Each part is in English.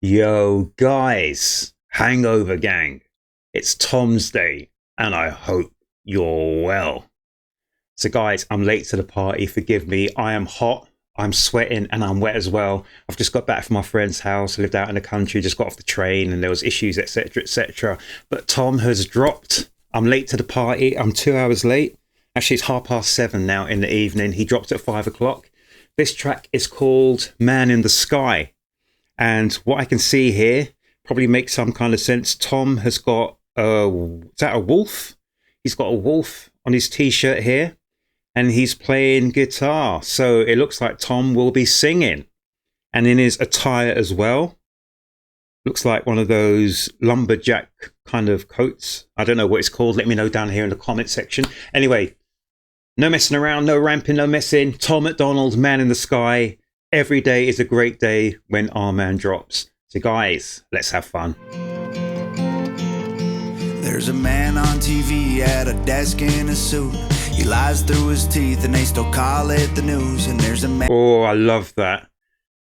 Yo, guys, hangover gang, it's Tom's Day, and I hope you're well. So, guys, I'm late to the party. Forgive me. I am hot, I'm sweating, and I'm wet as well. I've just got back from my friend's house. I lived out in the country, just got off the train, and there was issues, etc., etc. But Tom has dropped. I'm late to the party. I'm 2 hours late. Actually, it's 7:30 now in the evening. He dropped at 5 o'clock. This track is called Man in the Sky. And what I can see here probably makes some kind of sense. Tom has got is that a wolf? He's got a wolf on his t-shirt here, and he's playing guitar. So it looks like Tom will be singing. And in his attire as well, looks like one of those lumberjack kind of coats. I don't know what it's called. Let me know down here in the comment section. Anyway, no messing around, no ramping, no messing. Tom MacDonald, Man in the Sky. Every day is a great day when our man drops. So guys, let's have fun. There's a man on TV at a desk in a suit. He lies through his teeth and they still call it the news. And there's a man. Oh, I love that.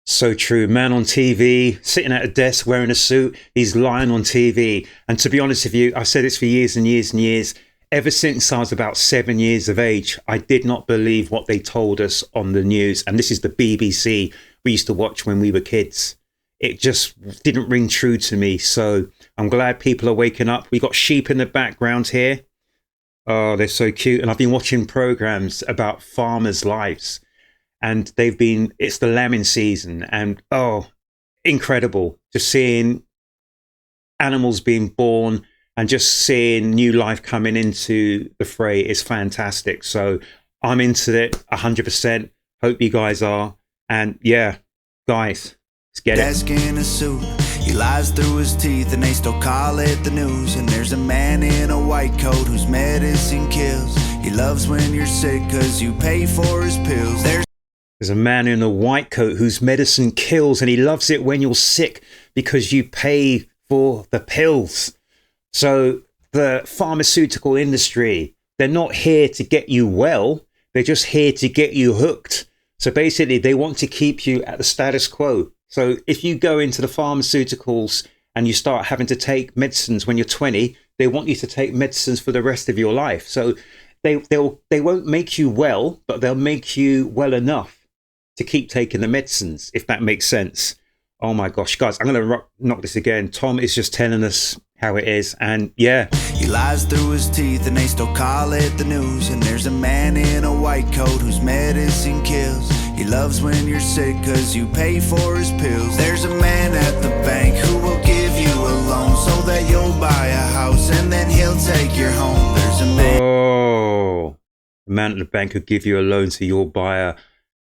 So true. Man on TV, sitting at a desk wearing a suit. He's lying on TV. And to be honest with you, I've said this for years and years and years. Ever since I was about 7 years of age, I did not believe what they told us on the news. And this is the BBC we used to watch when we were kids. It just didn't ring true to me. So I'm glad people are waking up. We got sheep in the background here. Oh, they're so cute. And I've been watching programs about farmers' lives. And it's the lambing season. And oh, incredible. Just seeing animals being born and just seeing new life coming into the fray is fantastic. So I'm into it 100%. Hope you guys are. And yeah, guys, let's get Desk in a suit. He lies through his teeth and they still call it the news. And there's a man in a white coat whose medicine kills. He loves when you're sick cause you pay for his pills. There's a man in a white coat whose medicine kills, and he loves it when you're sick because you pay for the pills. So the pharmaceutical industry, they're not here to get you well. They're just here to get you hooked. So basically, they want to keep you at the status quo. So if you go into the pharmaceuticals and you start having to take medicines when you're 20, they want you to take medicines for the rest of your life. So they won't make you well, but they'll make you well enough to keep taking the medicines, if that makes sense. Oh my gosh, guys, I'm going to knock this again. Tom is just telling us how it is. And yeah, he lies through his teeth and they still call it the news. And there's a man in a white coat whose medicine kills. He loves when you're sick cause you pay for his pills. There's a man at the bank who will give you a loan so that you'll buy a house and then he'll take your home. There's a man. Oh, the man at the bank will give you a loan so you'll buy a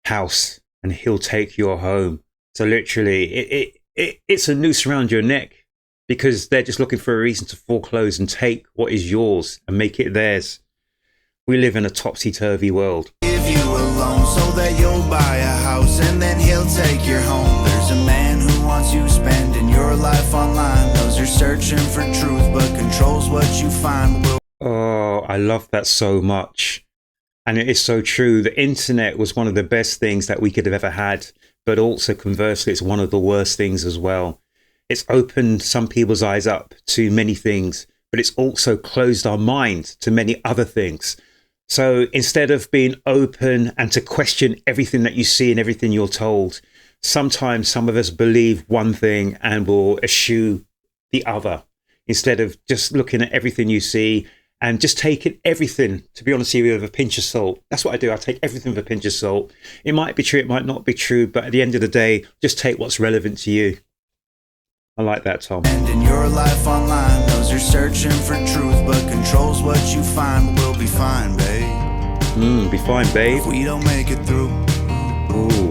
house and he'll take your home. So literally it's a noose around your neck, because they're just looking for a reason to foreclose and take what is yours and make it theirs. We live in a topsy-turvy world. Give you a loan so that you'll buy a house and then he'll take your home. There's a man who wants you spending your life online. Those are searching for truth but controls what you find. Oh, I love that so much. And it is so true. The internet was one of the best things that we could have ever had, but also conversely, it's one of the worst things as well. It's opened some people's eyes up to many things, but it's also closed our mind to many other things. So instead of being open and to question everything that you see and everything you're told, sometimes some of us believe one thing and will eschew the other, instead of just looking at everything you see and just taking everything, to be honest with you, with a pinch of salt. That's what I do. I take everything with a pinch of salt. It might be true, it might not be true, but at the end of the day, just take what's relevant to you. I like that, Tom. And in your life online, those are searching for truth, but controls what you find. We'll be fine, babe. Be fine, babe. If we don't make it through. Ooh.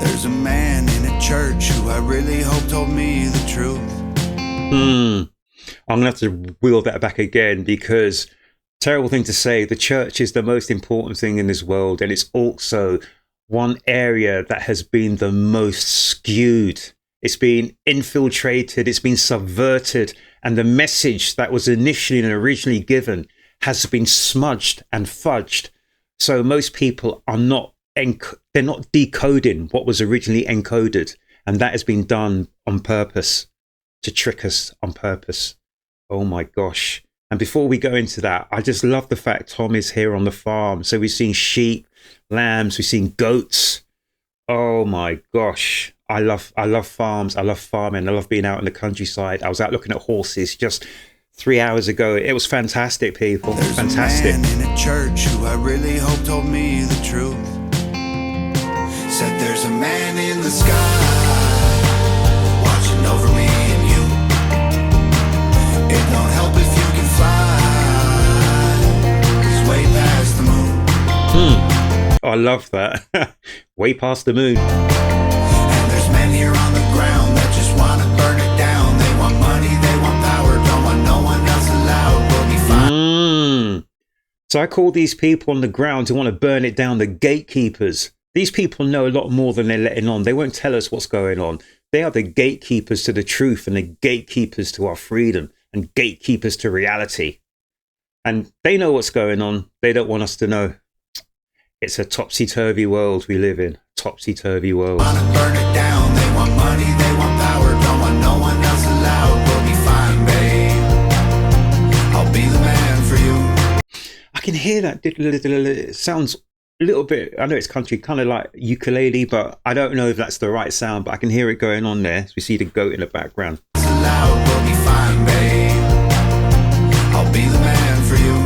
There's a man in a church who I really hope told me the truth. I'm going to have to wheel that back again, because terrible thing to say, the church is the most important thing in this world. And it's also one area that has been the most skewed. It's been infiltrated, it's been subverted, and the message that was initially and originally given has been smudged and fudged. So most people are not decoding what was originally encoded, And that has been done on purpose, to trick us on purpose. Oh my gosh. And before we go into that, I just love the fact Tom is here on the farm. So we've seen sheep, lambs, we've seen goats. Oh my gosh. I love farms. I love farming. I love being out in the countryside. I was out looking at horses just 3 hours ago. It was fantastic, people. There's Fantastic. a man in a church who I really hope told me the truth. Said there's a man in the sky watching over me and you. It don't help if you can fly. He's way past the moon. I love that. Way past the moon. And there's men here on the ground that just want to burn it down. They want money, they want power, don't want no one else allowed. We'll be fine. So I call these people on the ground who want to burn it down the gatekeepers. These people know a lot more than they're letting on. They won't tell us what's going on. They are the gatekeepers to the truth and the gatekeepers to our freedom and gatekeepers to reality. And they know what's going on. They don't want us to know. It's a topsy-turvy world we live in. Topsy-turvy world. Want to burn it down. They want money, they want power, don't want no one else allowed. We'll be fine, babe. I'll be the man for you. I can hear that. It sounds a little bit, I know it's country, kind of like ukulele, but I don't know if that's the right sound, but I can hear it going on there. So we see the goat in the background. It's allowed, we'll be fine, babe. I'll be the man for you.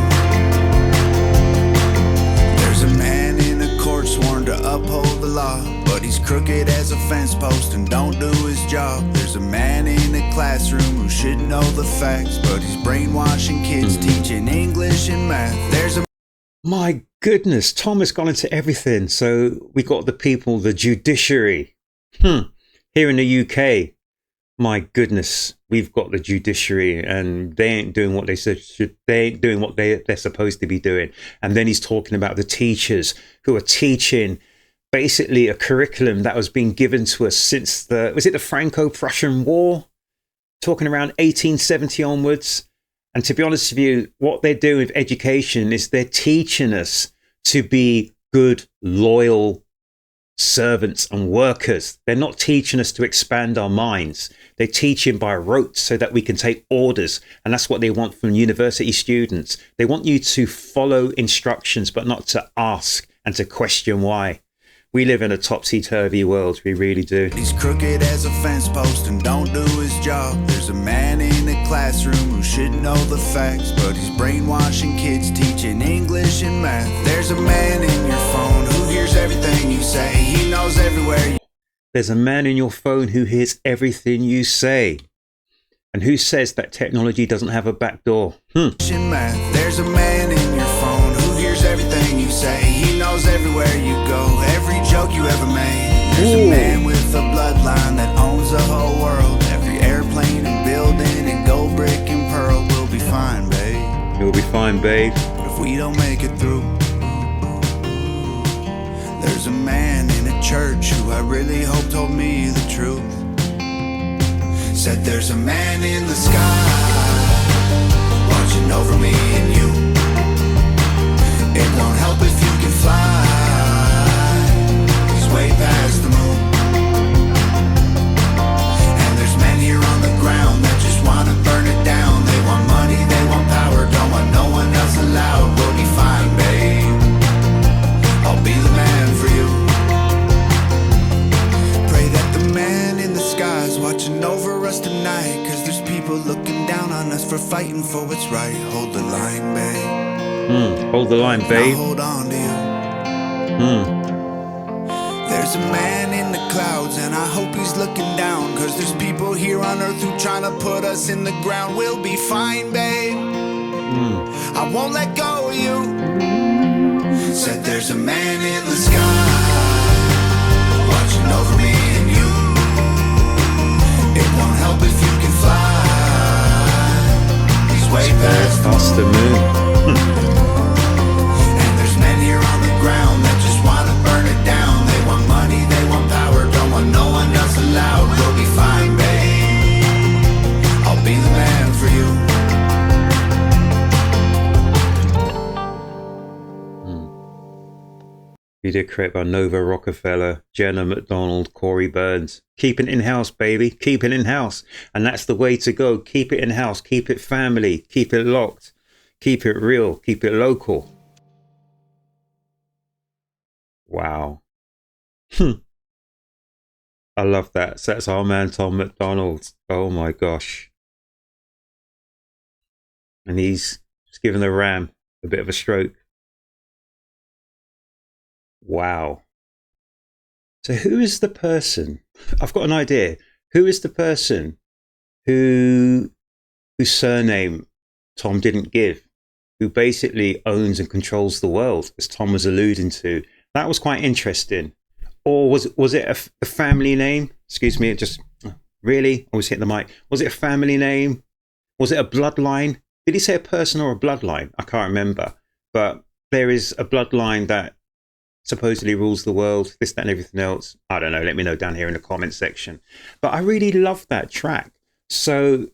There's a man in a court sworn to uphold the law, but he's crooked as a fence post and don't do his job. There's a man in a classroom who should know the facts, but he's brainwashing kids, teaching English and math. There's a My goodness, Tom has gone into everything. So we got the people, the judiciary. Here in the UK, my goodness, we've got the judiciary, and they ain't doing what they should. They ain't doing what they're supposed to be doing. And then he's talking about the teachers who are teaching basically a curriculum that was being given to us since was it the Franco-Prussian War? Talking around 1870 onwards. And to be honest with you, what they're doing with education is they're teaching us to be good, loyal servants and workers. They're not teaching us to expand our minds. They're teaching by rote so that we can take orders. And that's what they want from university students. They want you to follow instructions, but not to ask and to question why. We live in a topsy-turvy world. We really do. He's crooked as a fence post and don't do his job. There's a man in a classroom who should know the facts, but he's brainwashing kids, teaching English and math. There's a man in your phone who hears everything you say. He knows everywhere. There's a man in your phone who hears everything you say. And who says that technology doesn't have a back door? Math. There's a man in your phone who hears everything you say. He knows everywhere you go, every joke you ever made. There's a man with a bloodline that owns the whole world. Every airplane and building and gold, brick and pearl. We'll be fine, babe. You'll be fine, babe. If we don't make it through. There's a man in a church who I really hope told me the truth. Said there's a man in the sky watching over me and you. It won't help if you can fly. He's way past the moon. And there's men here on the ground that just want to burn it down. They want money, they want power, don't want no one else allowed. We'll be fine, babe. I'll be the man for you. Pray that the man in the sky's watching over us tonight, 'cause there's people looking down on us for fighting for what's right. Hold the line, babe. Hold the line, babe. Now hold on to you. There's a man in the clouds and I hope he's looking down, 'cause there's people here on earth who trying to put us in the ground. We'll be fine, babe. I won't let go of you. Said there's a man in the sky watching over me and you. It won't help if you can fly. He's way past the moon. And there's men here on the ground that just want to burn it down. They want money, they want power, don't want no one else allowed. We'll be fine, babe. I'll be the man for you. Video created by Nova Rockefeller, Jenna MacDonald, Corey Burns. Keep it in-house, baby. Keep it in-house. And that's the way to go. Keep it in-house. Keep it family. Keep it locked. Keep it real. Keep it local. Wow. I love that. So that's our man, Tom MacDonald. Oh my gosh. And he's just giving the Ram a bit of a stroke. Wow. So who is the person? I've got an idea. Who is the person whose surname Tom didn't give, who basically owns and controls the world, as Tom was alluding to? That was quite interesting. Or was it a family name? Excuse me, it just really always hit the mic. Was it a family name? Was it a bloodline? Did he say a person or a bloodline? I can't remember. But there is a bloodline that supposedly rules the world, this, that, and everything else. I don't know. Let me know down here in the comment section. But I really love that track. So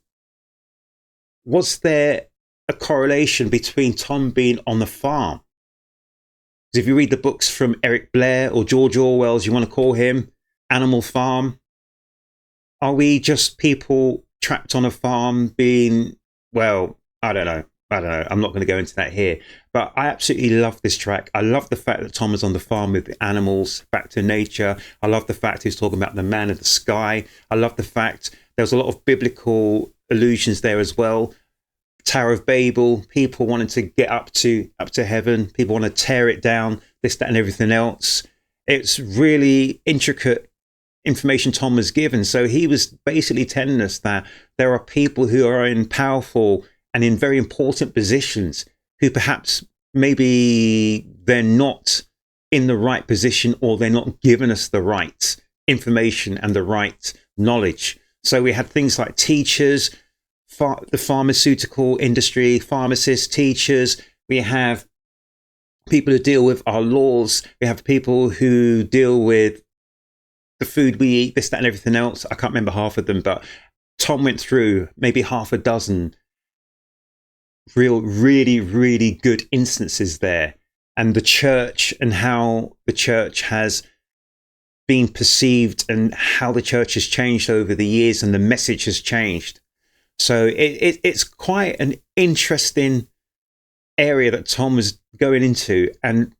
was there a correlation between Tom being on the farm? Because if you read the books from Eric Blair or George Orwell, as you want to call him, Animal Farm, are we just people trapped on a farm being, well, I don't know. I'm not going to go into that here. But I absolutely love this track. I love the fact that Tom is on the farm with the animals, back to nature. I love the fact he's talking about the man in the sky. I love the fact there's a lot of biblical allusions there as well. Tower of Babel, people wanting to get up to heaven. People want to tear it down, this, that, and everything else. It's really intricate information Tom was given. So he was basically telling us that there are people who are in powerful and in very important positions who perhaps maybe they're not in the right position, or they're not giving us the right information and the right knowledge. So we had things like teachers, the pharmaceutical industry, pharmacists, teachers. We have people who deal with our laws. We have people who deal with the food we eat, this, that, and everything else. I can't remember half of them, but Tom went through maybe half a dozen really good instances there. And the church, and how the church has been perceived, and how the church has changed over the years, and the message has changed. So it's quite an interesting area that Tom was going into. And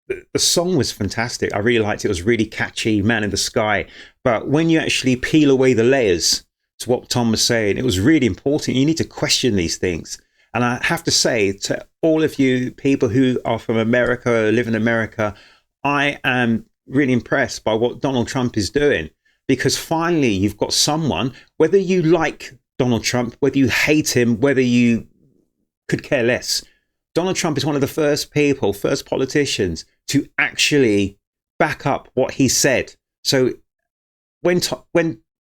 the song was fantastic. I really liked it. It was really catchy, Man in the Sky. But when you actually peel away the layers to what Tom was saying, it was really important. You need to question these things. And I have to say to all of you people who are from America, live in America, I am really impressed by what Donald Trump is doing, because finally you've got someone, whether you like Donald Trump, whether you hate him, whether you could care less, Donald Trump is one of the first politicians to actually back up what he said. So when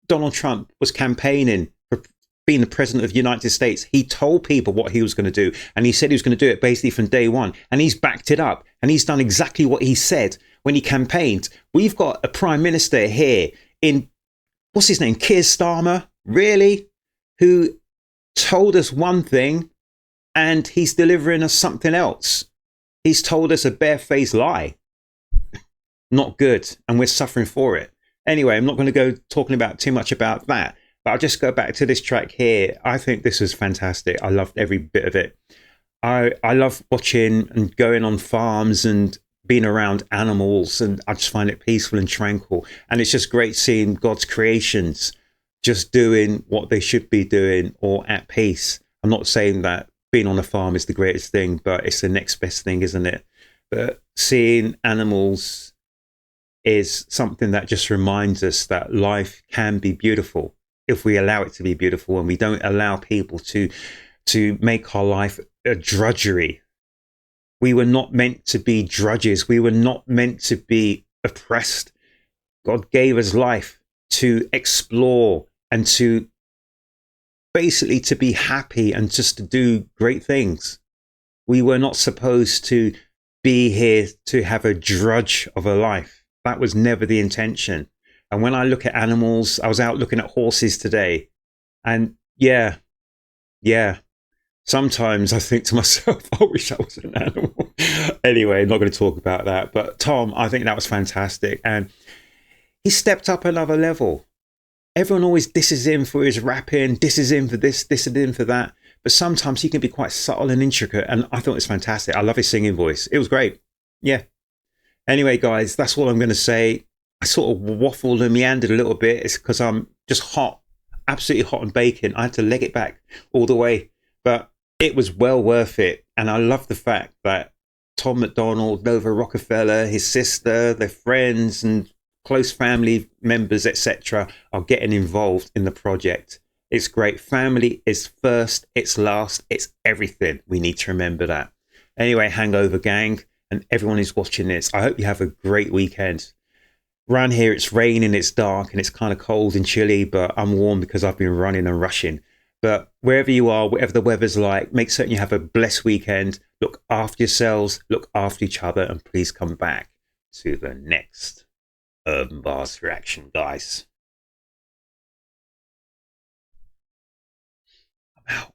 Donald Trump was campaigning for being the president of the United States, he told people what he was going to do. And he said he was going to do it basically from day one. And he's backed it up. And he's done exactly what he said when he campaigned. We've got a prime minister here in, what's his name? Keir Starmer, really? Who told us one thing and he's delivering us something else. He's told us a barefaced lie. Not good. And we're suffering for it. Anyway, I'm not going to go talking about too much about that, but I'll just go back to this track here. I think this was fantastic. I loved every bit of it. I love watching and going on farms and being around animals, and I just find it peaceful and tranquil. And it's just great seeing God's creations just doing what they should be doing, or at peace. I'm not saying that being on a farm is the greatest thing, but it's the next best thing, isn't it? But seeing animals is something that just reminds us that life can be beautiful if we allow it to be beautiful, and we don't allow people to make our life a drudgery. We were not meant to be drudges. We were not meant to be oppressed. God gave us life to explore and to basically to be happy and just to do great things. We were not supposed to be here to have a drudge of a life. That was never the intention. And when I look at animals, I was out looking at horses today, and yeah, sometimes I think to myself, I wish I was an animal. Anyway, not going to talk about that. But Tom, I think that was fantastic. And he stepped up another level. Everyone always disses him for his rapping, disses him for this, disses him for that. But sometimes he can be quite subtle and intricate. And I thought it was fantastic. I love his singing voice. It was great. Yeah. Anyway, guys, that's all I'm going to say. I sort of waffled and meandered a little bit. It's because I'm just hot, absolutely hot and baking. I had to leg it back all the way. But it was well worth it. And I love the fact that Tom MacDonald, Nova Rockefeller, his sister, their friends and close family members, etc., are getting involved in the project. It's great. Family is first, it's last, it's everything. We need to remember that. Anyway, Hangover Gang, and everyone who's watching this, I hope you have a great weekend. Around here, it's raining, it's dark, and it's kind of cold and chilly, but I'm warm because I've been running and rushing. But wherever you are, whatever the weather's like, make certain you have a blessed weekend. Look after yourselves, look after each other, and please come back to the next Urb'n Barz reaction, guys. I'm out.